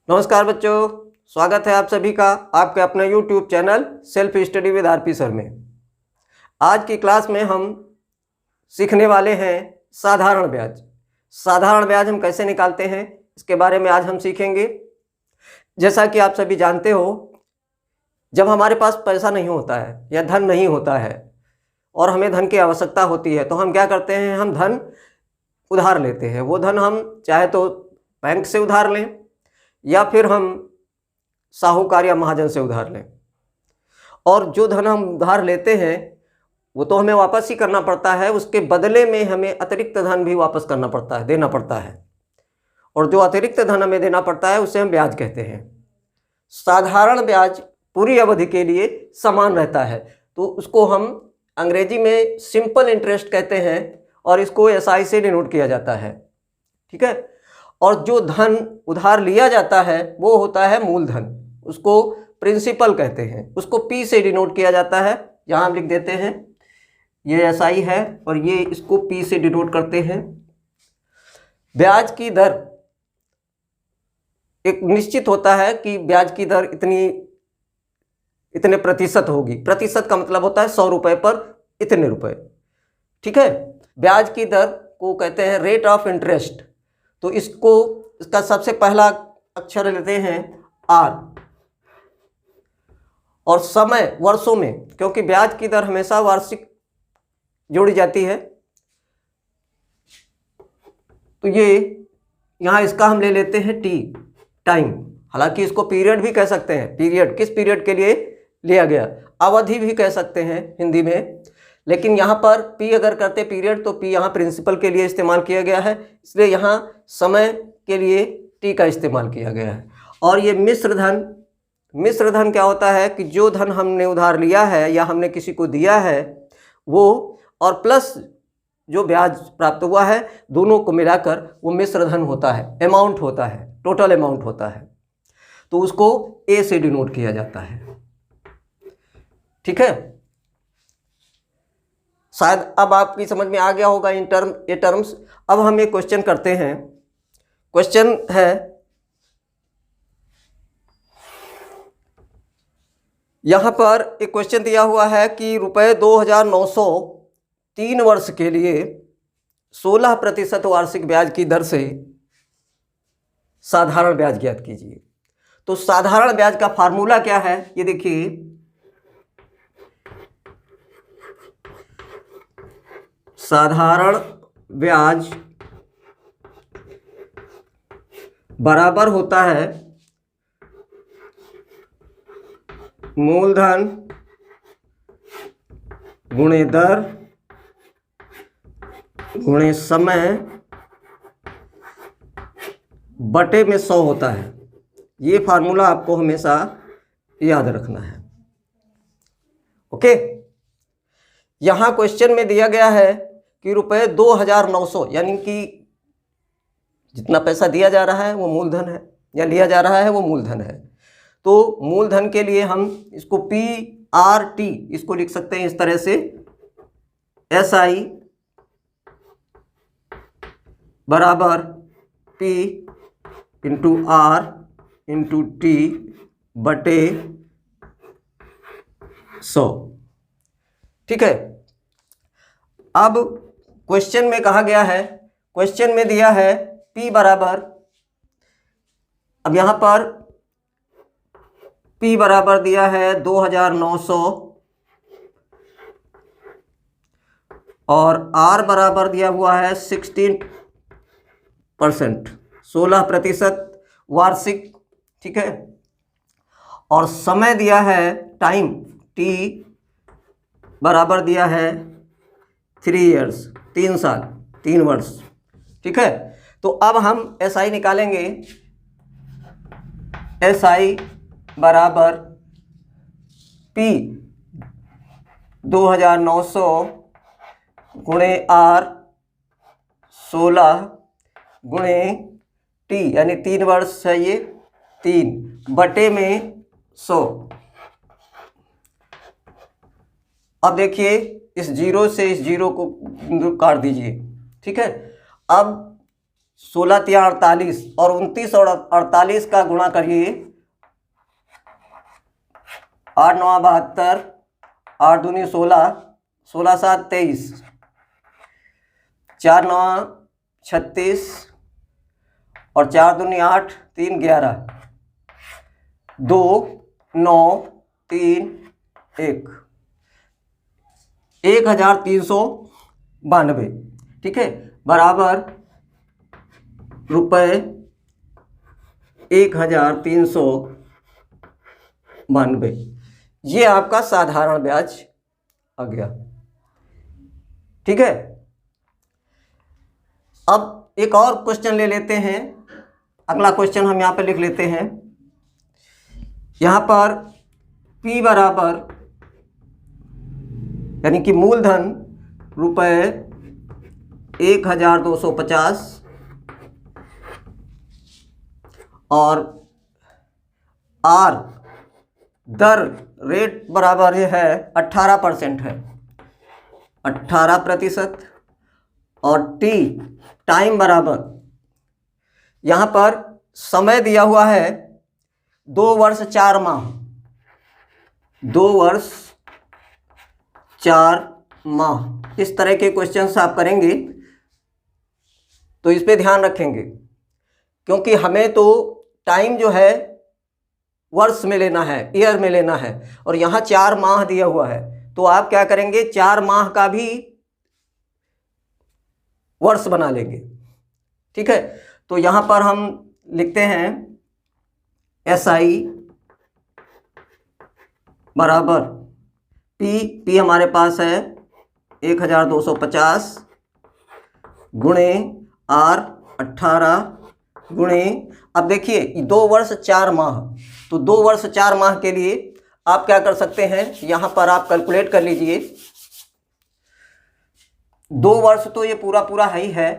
नमस्कार बच्चों, स्वागत है आप सभी का आपके अपने YouTube channel self study with RP sir में। आज की क्लास में हम सीखने वाले हैं साधारण ब्याज। साधारण ब्याज हम कैसे निकालते हैं इसके बारे में आज हम सीखेंगे। जैसा कि आप सभी जानते हो, जब हमारे पास पैसा नहीं होता है या धन नहीं होता है और हमें धन की आवश्यकता होती है तो हम क्या करते हैं, हम धन उधार लेते हैं। वो धन हम चाहे तो बैंक से उधार लें या फिर हम साहूकार या महाजन से उधार लें। और जो धन हम उधार लेते हैं वो तो हमें वापस ही करना पड़ता है, उसके बदले में हमें अतिरिक्त धन भी वापस करना पड़ता है, देना पड़ता है। और जो अतिरिक्त धन हमें देना पड़ता है उसे हम ब्याज कहते हैं। साधारण ब्याज पूरी अवधि के लिए समान रहता है तो उसको हम अंग्रेजी में सिंपल इंटरेस्ट कहते हैं और इसको एसआई से डिनोट किया जाता है। ठीक है। और जो धन उधार लिया जाता है वो होता है मूलधन, उसको प्रिंसिपल कहते हैं, उसको पी से डिनोट किया जाता है। यहाँ हम लिख देते हैं, ये एसआई है और ये इसको पी से डिनोट करते हैं। ब्याज की दर एक निश्चित होता है कि ब्याज की दर इतने प्रतिशत होगी। प्रतिशत का मतलब होता है 100 रुपये पर इतने रुपए। ठीक है। ब्याज की दर को कहते हैं रेट ऑफ इंटरेस्ट। तो इसका सबसे पहला अक्षर लेते हैं आर, और समय वर्षों में, क्योंकि ब्याज की दर हमेशा वार्षिक जोड़ी जाती है तो ये यहाँ इसका हम ले लेते हैं टी, टाइम। हालांकि इसको पीरियड भी कह सकते हैं, पीरियड किस पीरियड के लिए लिया गया, अवधि भी कह सकते हैं हिंदी में। लेकिन यहाँ पर पी अगर करते पीरियड तो पी यहाँ प्रिंसिपल के लिए इस्तेमाल किया गया है, इसलिए यहाँ समय के लिए टी का इस्तेमाल किया गया है। और ये मिश्र धन क्या होता है कि जो धन हमने उधार लिया है या हमने किसी को दिया है वो और प्लस जो ब्याज प्राप्त हुआ है, दोनों को मिलाकर वो मिश्र धन होता है, अमाउंट होता है, टोटल अमाउंट होता है। तो उसको ए से डिनोट किया जाता है। ठीक है। शायद अब आपकी समझ में आ गया होगा ये टर्म्स। अब हम एक क्वेश्चन करते हैं। क्वेश्चन है, यहां पर एक क्वेश्चन दिया हुआ है कि रुपये 2900 3 वर्ष के लिए 16% वार्षिक ब्याज की दर से साधारण ब्याज ज्ञात कीजिए। तो साधारण ब्याज का फार्मूला क्या है ये देखिए। साधारण ब्याज बराबर होता है मूलधन गुणे दर गुणे समय बटे में 100 होता है। ये फार्मूला आपको हमेशा याद रखना है। ओके। यहां क्वेश्चन में दिया गया है कि रुपये 2900, यानी कि जितना पैसा दिया जा रहा है वो मूलधन है या लिया जा रहा है वो मूलधन है। तो मूलधन के लिए हम इसको पी आर टी इसको लिख सकते हैं इस तरह से, एस आई बराबर P into R into T बटे 100। ठीक है। अब क्वेश्चन में कहा गया है, क्वेश्चन में दिया है P बराबर, अब यहां पर P बराबर दिया है 2900 और R बराबर दिया हुआ है 16%, 16% वार्षिक। ठीक है। और समय दिया है टाइम T बराबर दिया है 3 years, 3 साल, 3 वर्ष। ठीक है। तो अब हम SI निकालेंगे। SI बराबर P 2900 गुणे R 16 गुणे T, यानी 3 वर्ष है ये, 3 बटे में 100। अब देखिए इस जीरो से इस जीरो को काट दीजिए। ठीक है। अब 16 तिया 48 और 29 और 48 का गुणा करिए। 8 9 72, 8 दूनी 16, 16 7 23, 4 9 36 और 4 दूनी 8, 3 11, 2 9 3 1, 1392, ठीक है, बराबर रुपये 1392। ये आपका साधारण ब्याज आ गया, ठीक है। अब एक और क्वेश्चन ले लेते हैं। अगला क्वेश्चन हम यहाँ पे लिख लेते हैं। यहाँ पर P बराबर यानी कि मूलधन रुपये 1250 और R दर रेट बराबर है 18% है, 18%। और T टाइम बराबर, यहाँ पर समय दिया हुआ है 2 वर्ष 4 माह, 2 वर्ष 4 माह। इस तरह के क्वेश्चंस आप करेंगे तो इस पे ध्यान रखेंगे, क्योंकि हमें तो टाइम जो है वर्ष में लेना है, ईयर में लेना है, और यहाँ 4 माह दिया हुआ है। तो आप क्या करेंगे, 4 माह का भी वर्ष बना लेंगे, ठीक है। तो यहाँ पर हम लिखते हैं SI बराबर P हमारे पास है 1250 गुणे R 18 गुणे, अब देखिए 2 वर्ष 4 माह, तो 2 वर्ष 4 माह के लिए आप क्या कर सकते हैं, यहाँ पर आप कैलकुलेट कर लीजिए। 2 वर्ष तो ये पूरा पूरा है ही है,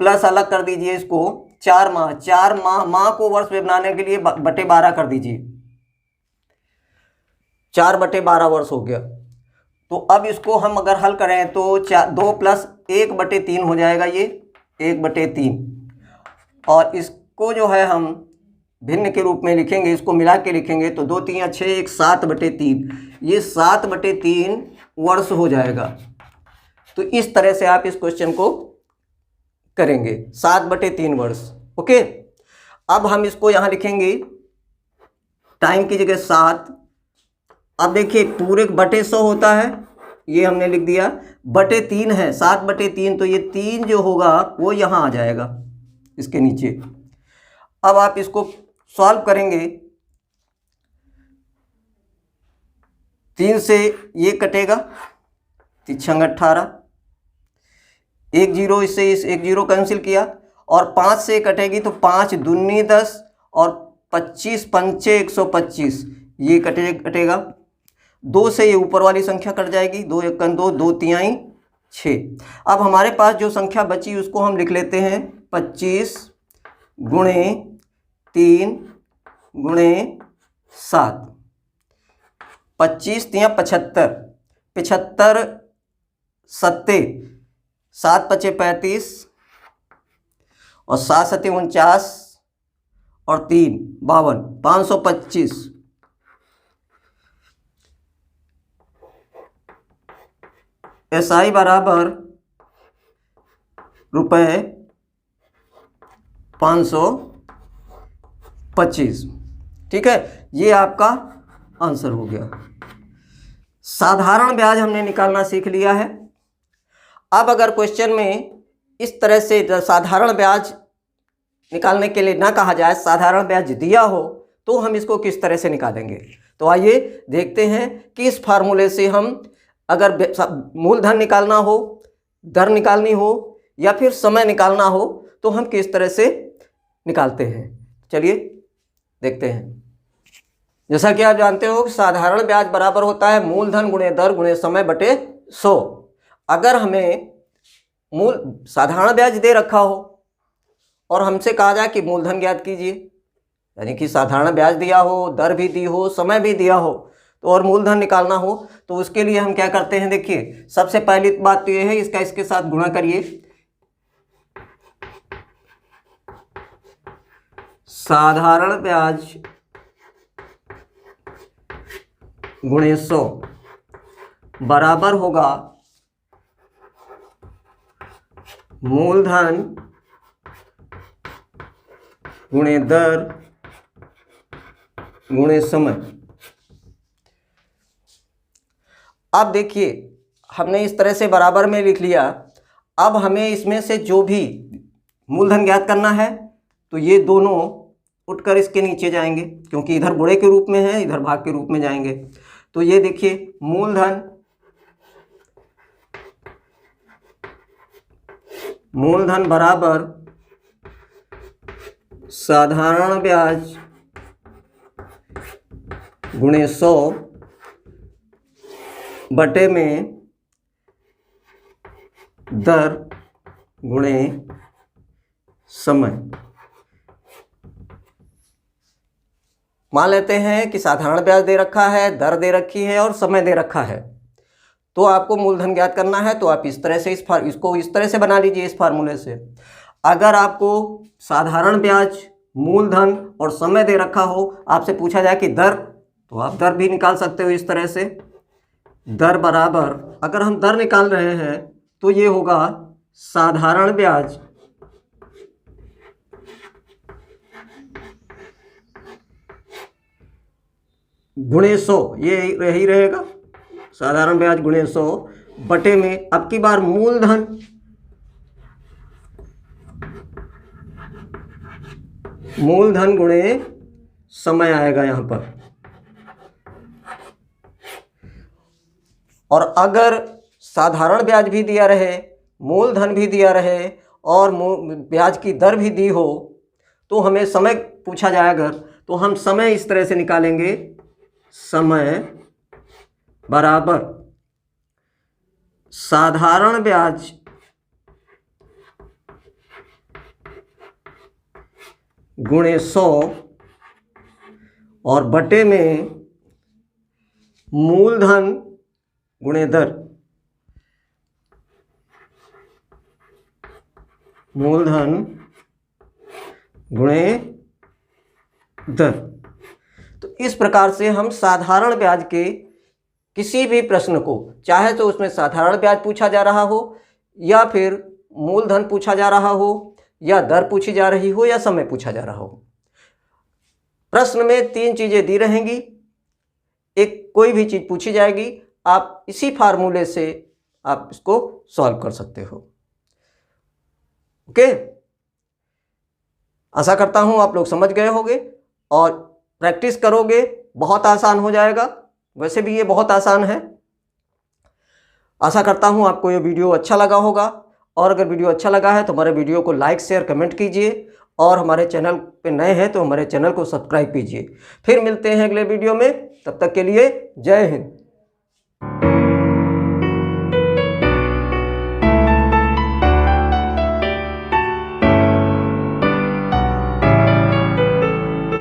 प्लस अलग कर दीजिए इसको 4 माह, 4 माह को वर्ष में बनाने के लिए बटे 12 कर दीजिए, 4 बटे 12 वर्ष हो गया। तो अब इसको हम अगर हल करें तो 2 प्लस 1 बटे 3 हो जाएगा, ये 1 बटे 3, और इसको जो है हम भिन्न के रूप में लिखेंगे, इसको मिला के लिखेंगे तो 2 3 6 1 7 बटे 3, ये 7 बटे 3 वर्ष हो जाएगा। तो इस तरह से आप इस क्वेश्चन को करेंगे, 7 बटे 3 वर्ष, ओके। अब हम इसको यहाँ लिखेंगे टाइम की जगह 7। अब देखिए पूरे बटे 100 होता है, ये हमने लिख दिया, बटे 3 है, 7 बटे 3, तो ये 3 जो होगा वो यहाँ आ जाएगा इसके नीचे। अब आप इसको सॉल्व करेंगे, 3 से ये कटेगा, 3 18, 1 0 इससे इस 1 0 कैंसिल किया, और 5 से कटेगी तो 5 दूनी 10 और 25 पंचे 125, ये कटेगा। 2 से ये ऊपर वाली संख्या कट जाएगी, 2 1 2, 2 3 6। अब हमारे पास जो संख्या बची उसको हम लिख लेते हैं 25 गुणे 3 गुणे 7, 25 3 75, 75 सत्ते 7 पचे 35 और 7 सत्ते 49 और 3 52, 525। SI बराबर रुपये 525, ठीक है। ये आपका आंसर हो गया। साधारण ब्याज हमने निकालना सीख लिया है। अब अगर क्वेश्चन में इस तरह से साधारण ब्याज निकालने के लिए ना कहा जाए, साधारण ब्याज दिया हो, तो हम इसको किस तरह से निकालेंगे। तो आइए देखते हैं कि इस फार्मूले से हम अगर मूलधन निकालना हो, दर निकालनी हो या फिर समय निकालना हो तो हम किस तरह से निकालते हैं। चलिए देखते हैं। जैसा कि आप जानते हो साधारण ब्याज बराबर होता है मूलधन गुणे दर गुणे समय बटे 100। अगर हमें साधारण ब्याज दे रखा हो और हमसे कहा जाए कि मूलधन ज्ञात कीजिए, यानी कि साधारण ब्याज दिया हो, दर भी दी हो, समय भी दिया हो, तो और मूलधन निकालना हो, तो उसके लिए हम क्या करते हैं। देखिए सबसे पहली बात तो ये है, इसका इसके साथ गुणा करिए, साधारण ब्याज गुणे 100 बराबर होगा मूलधन गुणे दर गुणे समय। अब देखिए हमने इस तरह से बराबर में लिख लिया। अब हमें इसमें से जो भी मूलधन ज्ञात करना है तो ये दोनों उठकर इसके नीचे जाएंगे, क्योंकि इधर गुणे के रूप में है, इधर भाग के रूप में जाएंगे। तो ये देखिए मूलधन बराबर साधारण ब्याज गुणे 100 बटे में दर गुणे समय। मान लेते हैं कि साधारण ब्याज दे रखा है, दर दे रखी है और समय दे रखा है। तो आपको मूलधन ज्ञात करना है तो आप इस तरह से इसको इस तरह से बना लीजिए, इस फार्मूले से। अगर आपको साधारण ब्याज, मूलधन और समय दे रखा हो, आपसे पूछा जाए कि दर, तो आप दर भी निकाल सकते हो इस तरह से। दर बराबर, अगर हम दर निकाल रहे हैं तो ये होगा साधारण ब्याज गुणे 100, ये यही रहेगा, साधारण ब्याज गुणे 100 बटे में अब की बार मूलधन गुणे समय आएगा यहां पर। और अगर साधारण ब्याज भी दिया रहे, मूलधन भी दिया रहे और ब्याज की दर भी दी हो, तो हमें समय पूछा जाए अगर, तो हम समय इस तरह से निकालेंगे, समय बराबर साधारण ब्याज गुणे 100 और बटे में मूलधन गुणे दर, मूलधन गुणे दर। तो इस प्रकार से हम साधारण ब्याज के किसी भी प्रश्न को, चाहे तो उसमें साधारण ब्याज पूछा जा रहा हो या फिर मूलधन पूछा जा रहा हो या दर पूछी जा रही हो या समय पूछा जा रहा हो, प्रश्न में 3 चीजें दी रहेंगी, एक कोई भी चीज पूछी जाएगी, आप इसी फार्मूले से आप इसको सॉल्व कर सकते हो। ओके, आशा करता हूं आप लोग समझ गए होंगे और प्रैक्टिस करोगे बहुत आसान हो जाएगा। वैसे भी ये बहुत आसान है। आशा करता हूं आपको ये वीडियो अच्छा लगा होगा, और अगर वीडियो अच्छा लगा है तो हमारे वीडियो को लाइक शेयर कमेंट कीजिए, और हमारे चैनल पे नए हैं तो हमारे चैनल को सब्सक्राइब कीजिए। फिर मिलते हैं अगले वीडियो में, तब तक के लिए जय हिंद।